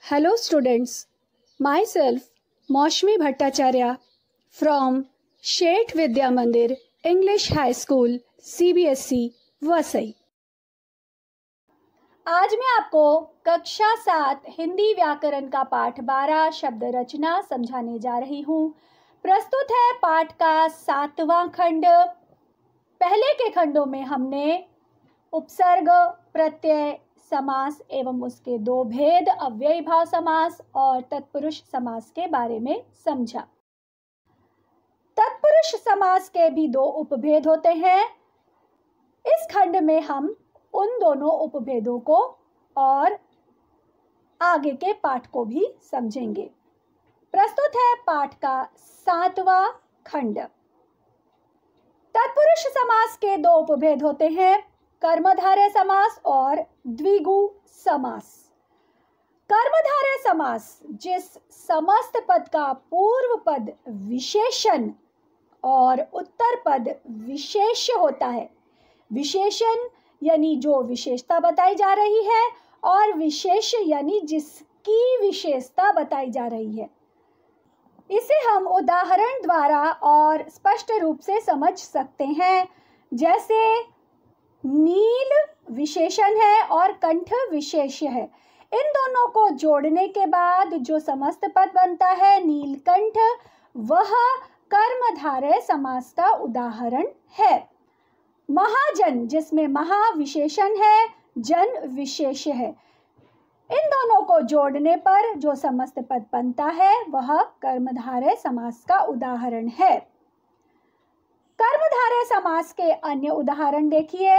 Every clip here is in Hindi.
Hello students, myself Maushmi Bhattacharya from Sheth Vidya Mandir English High School CBSE Vasai. आज मैं आपको कक्षा 7 हिंदी व्याकरण का पाठ 12 शब्द रचना समझाने जा रही हूँ। प्रस्तुत है पाठ का 7वां खंड। पहले के खंडों में हमने उपसर्ग, प्रत्यय, समास एवं उसके दो भेद अव्ययी भाव समास और तत्पुरुष समास के बारे में समझा। तत्पुरुष समास के भी दो उपभेद होते हैं। इस खंड में हम उन दोनों उपभेदों को और आगे के पाठ को भी समझेंगे। प्रस्तुत है पाठ का 7वां खंड। तत्पुरुष समास के दो उपभेद होते हैं, कर्मधारय समास और द्विगु समास। कर्मधारय समास जिस समस्त पद का पूर्व पद विशेषण और उत्तर पद विशेष्य होता है। विशेषण यानी जो विशेषता बताई जा रही है और विशेष्य यानी जिसकी विशेषता बताई जा रही है। इसे हम उदाहरण द्वारा और स्पष्ट रूप से समझ सकते हैं। जैसे नील विशेषण है और कंठ विशेष्य है। इन दोनों को जोड़ने के बाद जो समस्त पद बनता है नीलकंठ, वह कर्मधारय समास का उदाहरण है। महाजन जिसमें महा विशेषण है, जन विशेष्य है। इन दोनों को जोड़ने पर जो समस्त पद बनता है वह कर्मधारय समास का उदाहरण है। कर्मधारय समास के अन्य उदाहरण देखिए।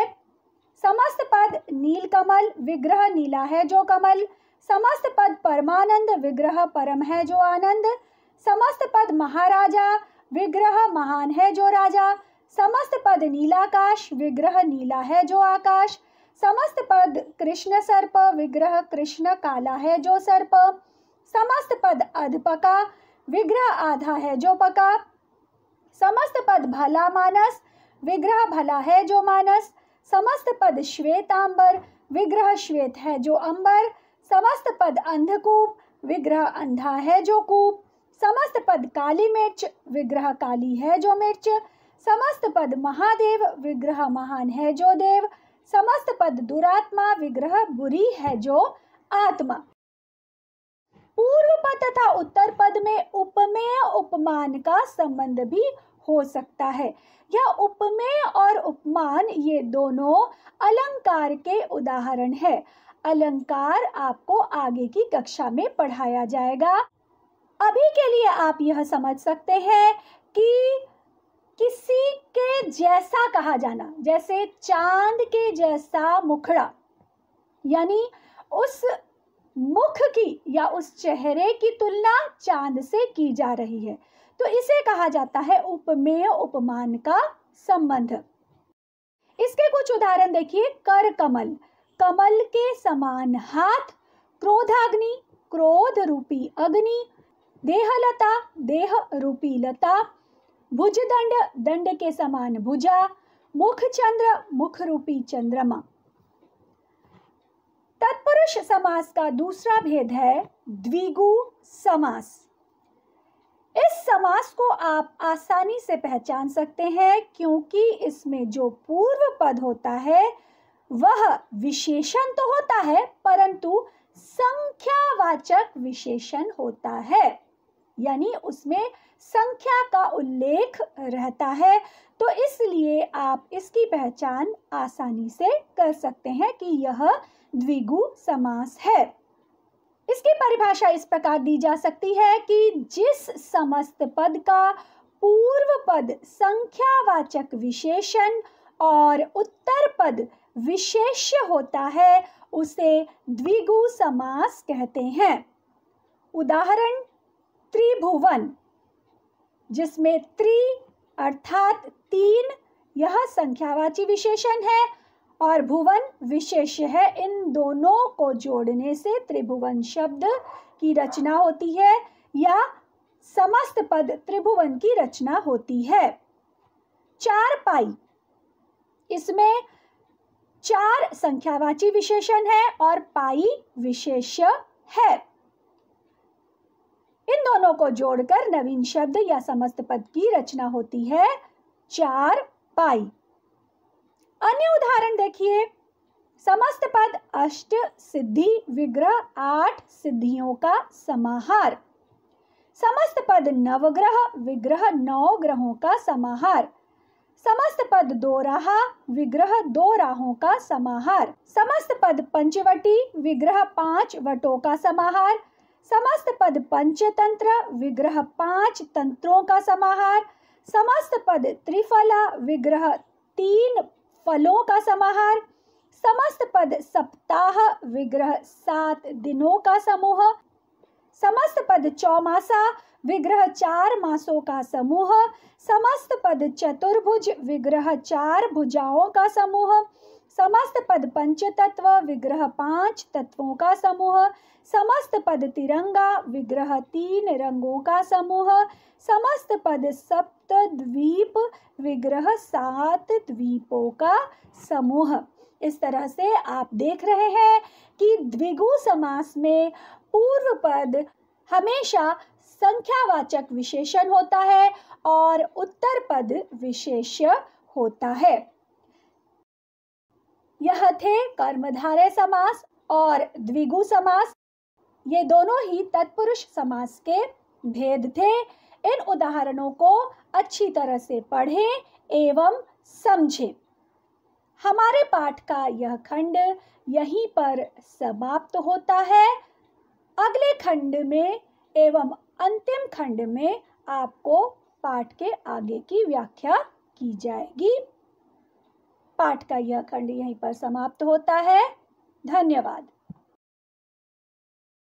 समस्त पद नीलकमल, विग्रह नीला है जो कमल। समस्त पद परमानंद, विग्रह परम है जो आनंद। समस्त पद महाराजा, विग्रह महान है जो राजा। समस्त पद नीलाकाश, विग्रह नीला है जो आकाश। समस्त पद कृष्ण सर्प, विग्रह कृष्ण काला है जो सर्प। समस्त पद अधपका, विग्रह आधा है जो पका। समस्त पद भला मानस, विग्रह भला है जो मानस। समस्त पद श्वेतांबर, विग्रह श्वेत है जो अंबर। समस्त पद अंधकूप, विग्रह अंधा है जो कूप। समस्त पद काली मिर्च, विग्रह काली है जो मिर्च। समस्त पद महादेव, विग्रह महान है जो देव। समस्त पद दुरात्मा, विग्रह बुरी है जो आत्मा। पूर्व पद तथा उत्तर पद में उपमेय उपमान का संबंध भी हो सकता है। यह उपमेय और उपमान ये दोनों अलंकार के उदाहरण है। अलंकार आपको आगे की कक्षा में पढ़ाया जाएगा। अभी के लिए आप यह समझ सकते हैं कि किसी के जैसा कहा जाना, जैसे चांद के जैसा मुखड़ा, यानी उस मुख की या उस चेहरे की तुलना चांद से की जा रही है, तो इसे कहा जाता है उपमेय उपमान का संबंध। इसके कुछ उदाहरण देखिए। कर कमल, कमल के समान हाथ। क्रोधाग्नि, क्रोध रूपी अग्नि। देहलता, देह रूपी लता। भुजदंड, दंड के समान भुजा। मुख चंद्र, मुख रूपी चंद्रमा। तत्पुरुष समास का दूसरा भेद है द्विगु समास। इस समास को आप आसानी से पहचान सकते हैं क्योंकि इसमें जो पूर्व पद होता है वह विशेषण तो होता है परंतु संख्यावाचक विशेषण होता है, यानी उसमें संख्या का उल्लेख रहता है। तो इसलिए आप इसकी पहचान आसानी से कर सकते हैं कि यह द्विगु समास है। इसकी परिभाषा इस प्रकार दी जा सकती है कि जिस समस्त पद का पूर्व पद संख्यावाचक विशेषण और उत्तर पद विशेष्य होता है उसे द्विगु समास कहते हैं। उदाहरण त्रिभुवन, जिसमें त्रि अर्थात 3 यह संख्यावाची विशेषण है और भुवन विशेष्य है। इन दोनों को जोड़ने से त्रिभुवन शब्द की रचना होती है या समस्त पद त्रिभुवन की रचना होती है। चारपाई, इसमें 4 संख्यावाची विशेषण है और पाई विशेष्य है। इन दोनों को जोड़कर नवीन शब्द या समस्त पद की रचना होती है चारपाई। अन्य उदाहरण देखिए। समस्त पद अष्ट सिद्धि विग्रह 8 सिद्धियों का समाहार। समस्त पद नवग्रह विग्रह 9 ग्रहों का समाहार। समस्त पद दो राहा विग्रह 2 राहों का समाहार। समस्त पद पंचवटी विग्रह 5 वटों का समाहार। समस्त पद पंचतंत्र विग्रह 5 तंत्रों का समाहार। समस्त पद त्रिफला विग्रह 3 फलों का समाहार। समस्त पद सप्ताह विग्रह 7 दिनों का समूह। समस्त पद चौमासा विग्रह 4 मासों का समूह। समस्त पद चतुर्भुज विग्रह 4 भुजाओं का समूह। समस्त पद पंचतत्व विग्रह 5 तत्वों का समूह। समस्त पद तिरंगा विग्रह 3 रंगों का समूह। समस्त पद सप्तद्वीप विग्रह 7 द्वीपों का समूह। इस तरह से आप देख रहे हैं कि द्विगु समास में पूर्व पद हमेशा संख्यावाचक विशेषण होता है और उत्तर पद विशेष्य होता है। यह थे कर्मधारय समास और द्विगु समास। ये दोनों ही तत्पुरुष समास के भेद थे। इन उदाहरणों को अच्छी तरह से पढ़ें एवं समझें। हमारे पाठ का यह खंड यहीं पर समाप्त होता है। अगले खंड में एवं अंतिम खंड में आपको पाठ के आगे की व्याख्या की जाएगी। पाठ का यह खंड यहीं पर समाप्त होता है। धन्यवाद।